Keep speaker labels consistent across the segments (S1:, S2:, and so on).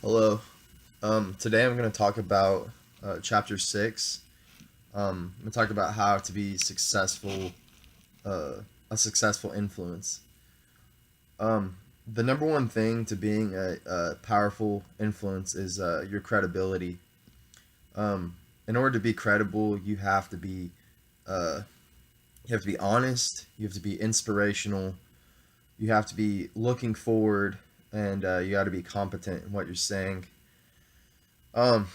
S1: Hello. Today I'm going to talk about chapter 6. I'm going to talk about how to be uh, a successful influence. Um, the number one thing to being a powerful influence is your credibility. Um, in order to be credible, uh, you have to be honest. You have to be inspirational. You have to be looking forward, and you got to be competent in what you're saying. Um,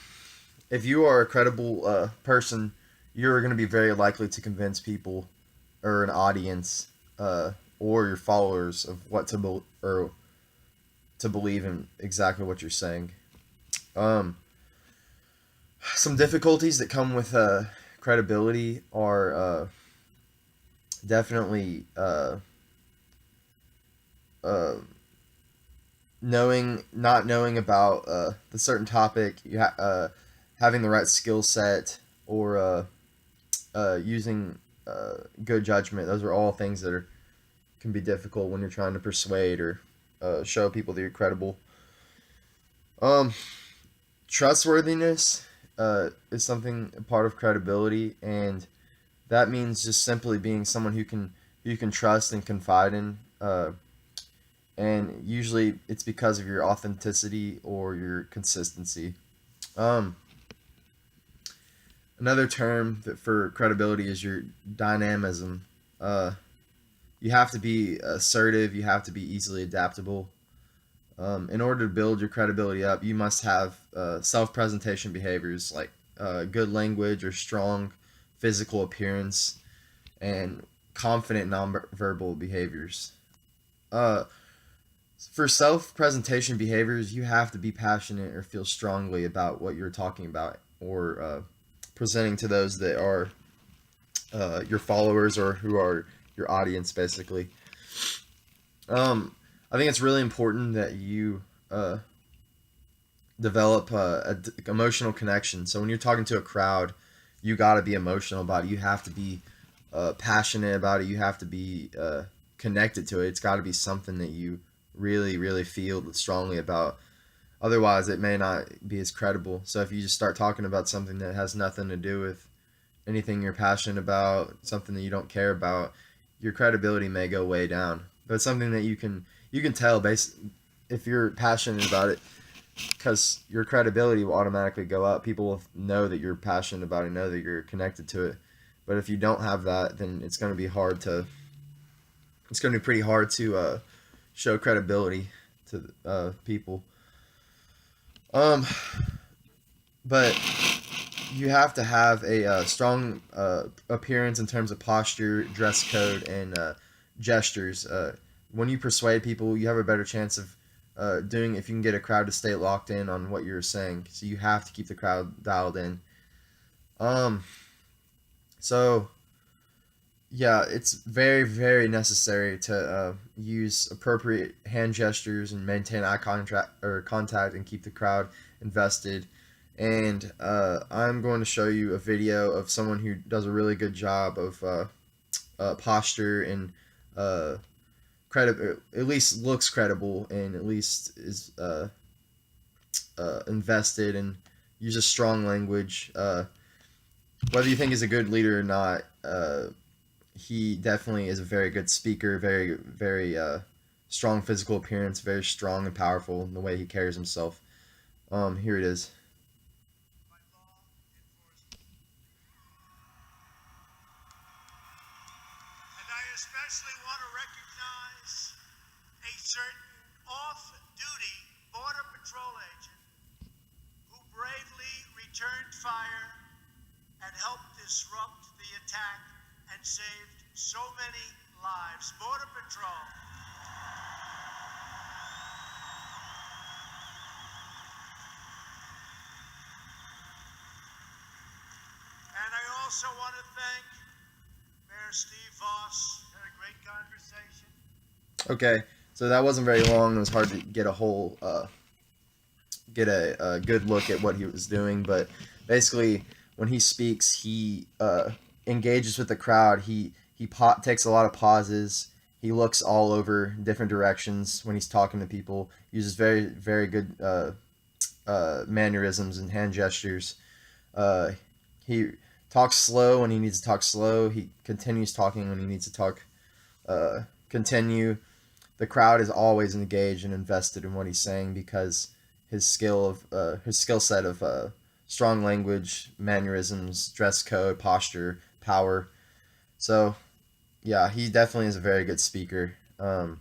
S1: if you are a credible person, you're going to be very likely to convince people or an audience or your followers of what or to believe in exactly what you're saying. Um, some difficulties that come with credibility are definitely uh, not knowing about the certain topic, having the right skill set, or using good judgment. Those are all things that can be difficult when you're trying to persuade or show people that you're credible. Um, Trustworthiness is something a part of credibility, and that means just simply being someone who you can trust and confide in. And usually, it's because of your authenticity or your consistency. Um, Another term for credibility is your dynamism. Uh, you have to be assertive. You have to be easily adaptable. In order to build your credibility up, you must have self-presentation behaviors like good language or strong physical appearance and confident nonverbal behaviors. Uh, for self-presentation behaviors, you have to be passionate or feel strongly about what you're talking about or presenting to those that are your followers or who are your audience, basically. Um, I think it's really important that you develop emotional connection. So when you're talking to a crowd, you got to be emotional about it. You have to be passionate about it. You have to be connected to it. It's got to be something that you really, really feel strongly about. Otherwise, it may not be as credible. So if you just start talking about something that has nothing to do with anything you're passionate about, something that you don't care about, your credibility may go way down. But it's something that you can tell based if you're passionate about it, because your credibility will automatically go up. People will know that you're passionate about it, know that you're connected to it. But if you don't have that, then it's going to be pretty hard to show credibility to people. Um, but you have to have a strong appearance in terms of posture, dress code, and gestures. When you persuade people, you have a better chance of doing if you can get a crowd to stay locked in on what you're saying. So you have to keep the crowd dialed in. Um, so yeah, it's very very necessary to use appropriate hand gestures and maintain eye contact and keep the crowd invested. And I'm going to show you a video of someone who does a really good job of posture and uh, at least looks credible and at least is invested and uses strong language. Whether you think he's a good leader or not, he definitely is a very good speaker, very, very strong physical appearance, very strong and powerful in the way he carries himself. Here it is.
S2: And I especially want to recognize a certain off-duty Border Patrol agent who bravely returned fire and helped disrupt the attack and saved so many lives. Border Patrol. And I also want to thank Mayor Steve Voss. Had a great conversation.
S1: Okay, so that wasn't very long. It was hard to get get a good look at what he was doing, but basically, when he speaks, he engages with the crowd. Takes a lot of pauses. He looks all over different directions when he's talking to people. Uses very very good mannerisms and hand gestures. He talks slow when he needs to talk slow. He continues talking when he needs to talk continue. The crowd is always engaged and invested in what he's saying because his skill set of strong language, mannerisms, dress code, posture, power. So yeah, he definitely is a very good speaker. And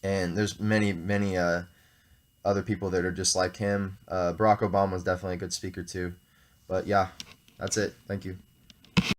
S1: there's many other people that are just like him. Barack Obama was definitely a good speaker too. But yeah, that's it. Thank you.